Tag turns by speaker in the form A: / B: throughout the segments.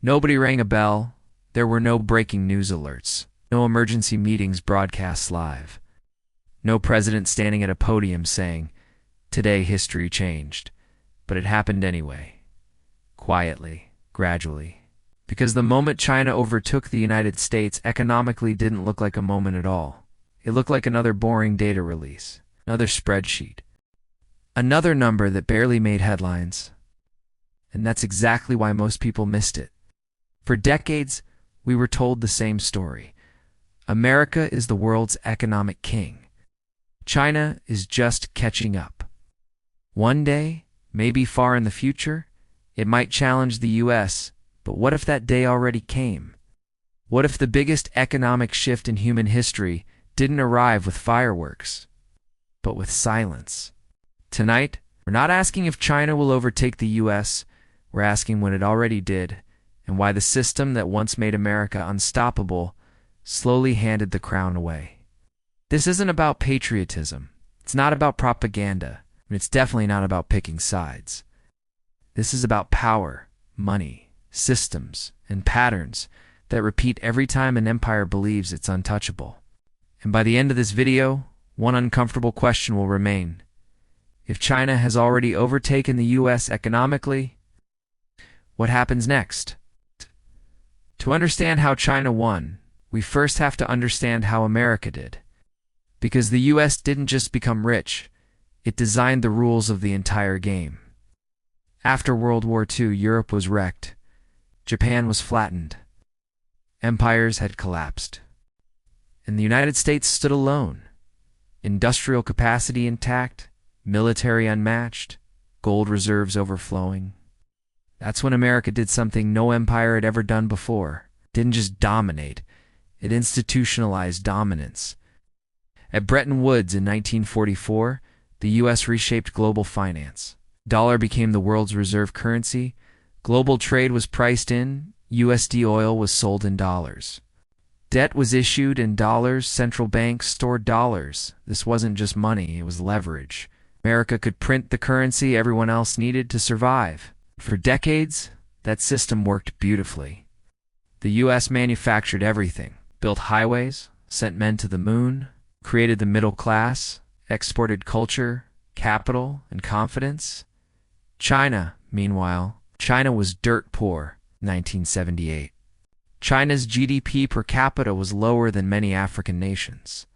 A: Nobody rang a bell. There were no breaking news alerts, no emergency meetings broadcast live, no president standing at a podium saying, "Today history changed." But it happened anyway, quietly, gradually. Because the moment China overtook the United States economically didn't look like a moment at all. It looked like another boring data release, another spreadsheet, another number that barely made headlines. And that's exactly why most people missed it. For decades, we were told the same story. America is the world's economic king. China is just catching up. One day, maybe far in the future, it might challenge the US, but what if that day already came? What if the biggest economic shift in human history didn't arrive with fireworks, but with silence? Tonight, we're not asking if China will overtake the US, we're asking when it already did, and why the system that once made America unstoppable slowly handed the crown away. This isn't about patriotism. It's not about propaganda, and it's definitely not about picking sides. This is about power, money, systems, and patterns that repeat every time an empire believes it's untouchable. And by the end of this video, one uncomfortable question will remain. If China has already overtaken the US economically, what happens next? To understand how China won, we first have to understand how America did. Because the US didn't just become rich, it designed the rules of the entire game. After World War II, Europe was wrecked. Japan was flattened. Empires had collapsed. And the United States stood alone. Industrial capacity intact, military unmatched, gold reserves overflowing. That's when America did something no empire had ever done before. It didn't just dominate, it institutionalized dominance. At Bretton Woods in 1944, the US reshaped global finance. Dollar became the world's reserve currency. Global trade was priced in. USD oil was sold in dollars. Debt was issued in dollars. Central banks stored dollars. This wasn't just money, it was leverage. America could print the currency everyone else needed to survive. For decades, that system worked beautifully. The US manufactured everything, built highways, sent men to the moon, created the middle class, exported culture, capital, and confidence. China, meanwhile, China was dirt poor in 1978. China's GDP per capita was lower than many African nations.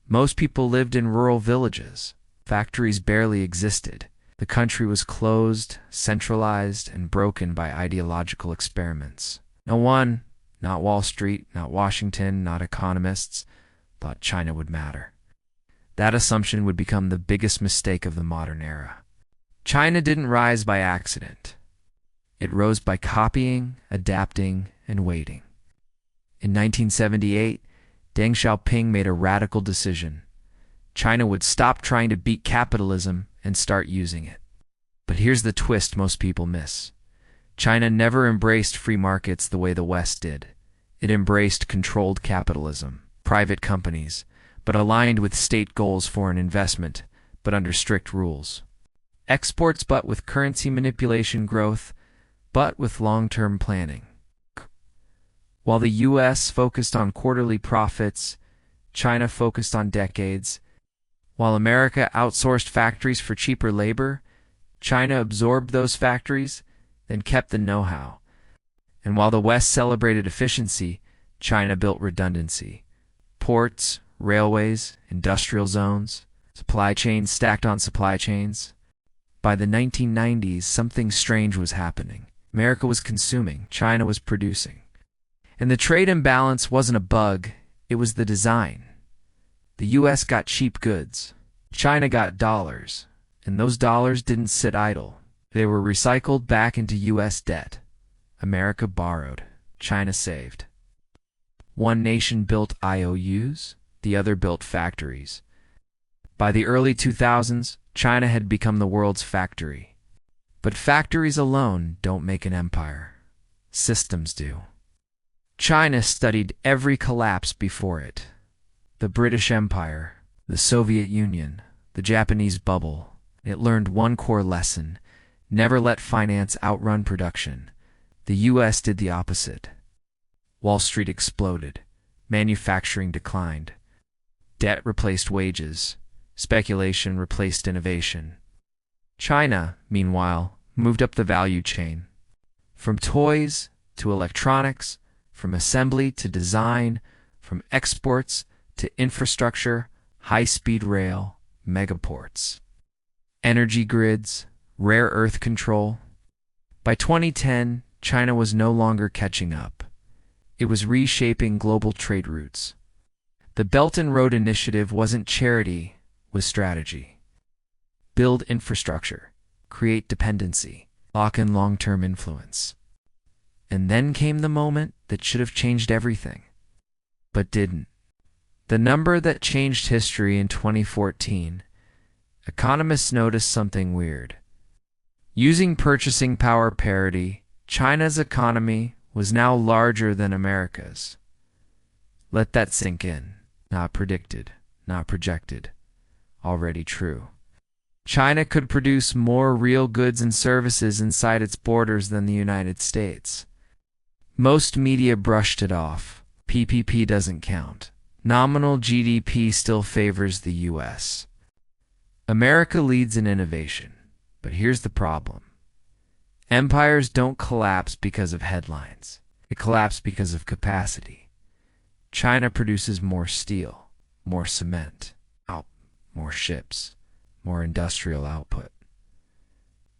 A: Most people lived in rural villages. Factories barely existed. The country was closed, centralized, and broken by ideological experiments. No one, not Wall Street, not Washington, not economists, thought China would matter. That assumption would become the biggest mistake of the modern era. China didn't rise by accident. It rose by copying, adapting, and waiting. In 1978, Deng Xiaoping made a radical decision. China would stop trying to beat capitalism and start using it. But here's the twist most people miss. China never embraced free markets the way the West did. It embraced controlled capitalism, private companies, but aligned with state goals for an investment, but under strict rules. Exports, but with currency manipulation, growth, but with long-term planning. While the US focused on quarterly profits, China focused on decades. While America outsourced factories for cheaper labor, China absorbed those factories, then kept the know-how. And while the West celebrated efficiency, China built redundancy. Ports, railways, industrial zones, supply chains stacked on supply chains. By the 1990s, something strange was happening. America was consuming, China was producing. And the trade imbalance wasn't a bug, it was the design. The US got cheap goods. China got dollars. And those dollars didn't sit idle. They were recycled back into US debt. America borrowed. China saved. One nation built IOUs, the other built factories. By the early 2000s, China had become the world's factory. But factories alone don't make an empire. Systems do. China studied every collapse before it. The British Empire, the Soviet Union, the Japanese bubble. It learned one core lesson: never let finance outrun production. The The US did the opposite. Wall Street exploded. Manufacturing declined. Debt replaced wages. Speculation replaced innovation. China, meanwhile, moved up the value chain. From toys to electronics, from assembly to design, from exports to infrastructure, high-speed rail, megaports, energy grids, rare earth control. By 2010, China was no longer catching up. It was reshaping global trade routes. The Belt and Road Initiative wasn't charity, was strategy. Build infrastructure, create dependency, lock in long-term influence. And then came the moment that should have changed everything, but didn't. The number that changed history in 2014, economists noticed something weird. Using purchasing power parity, China's economy was now larger than America's. Let that sink in. Not predicted, not projected. Already true. China could produce more real goods and services inside its borders than the United States. Most media brushed it off. PPP doesn't count. Nominal GDP still favors the US. America leads in innovation, but here's the problem. Empires don't collapse because of headlines. They collapse because of capacity. China produces more steel, more cement, more ships, more industrial output.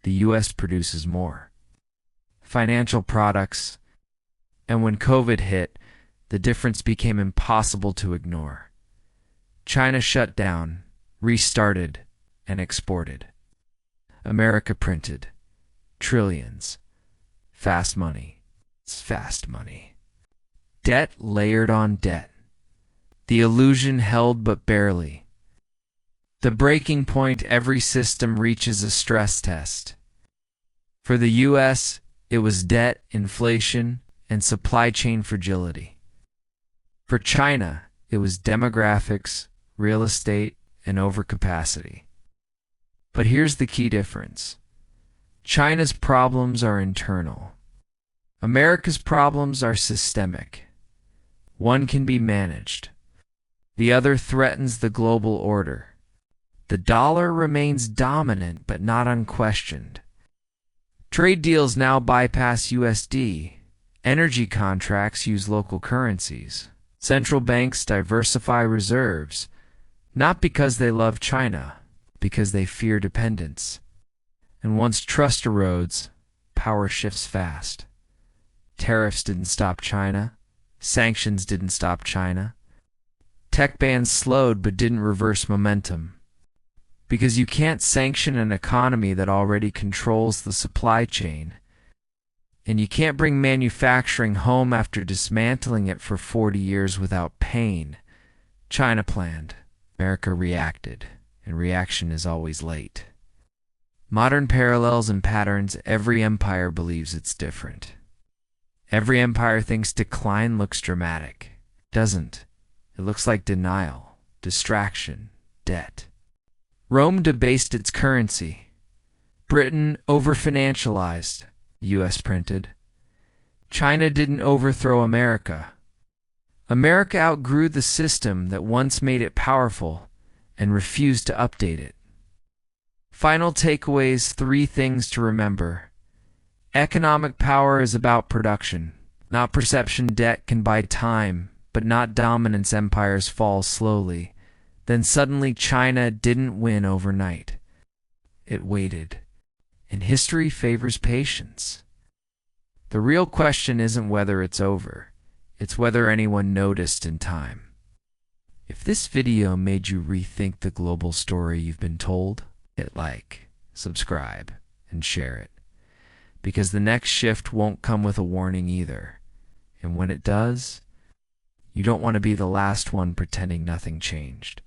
A: The US produces more financial products, and when COVID hit, the difference became impossible to ignore. China shut down, restarted, and exported. America printed trillions. Fast money. It's fast money. Debt layered on debt. The illusion held but barely. The breaking point every system reaches a stress test. For the US, it was debt, inflation, and supply chain fragility. For China, it was demographics, real estate, and overcapacity. But here's the key difference. China's problems are internal. America's problems are systemic. One can be managed. The other threatens the global order. The dollar remains dominant but not unquestioned. Trade deals now bypass USD. Energy contracts use local currencies. Central banks diversify reserves, not because they love China, because they fear dependence. And once trust erodes, power shifts fast. Tariffs didn't stop China. Sanctions didn't stop China. Tech bans slowed but didn't reverse momentum. Because you can't sanction an economy that already controls the supply chain. And you can't bring manufacturing home after dismantling it for 40 years without pain. China planned. America reacted. And reaction is always late. Modern parallels and patterns, every empire believes it's different. Every empire thinks decline looks dramatic. It doesn't. It looks like denial, distraction, debt. Rome debased its currency. Britain over-financialized. US printed. China didn't overthrow America. America outgrew the system that once made it powerful and refused to update it. Final takeaways, 3 things to remember. Economic power is about production, not perception. Debt can buy time, but not dominance. Empires fall slowly. Then suddenly China didn't win overnight. It waited. And history favors patience. The real question isn't whether it's over. It's whether anyone noticed in time. If this video made you rethink the global story you've been told, hit like, subscribe, and share it. Because the next shift won't come with a warning either. And when it does, you don't want to be the last one pretending nothing changed.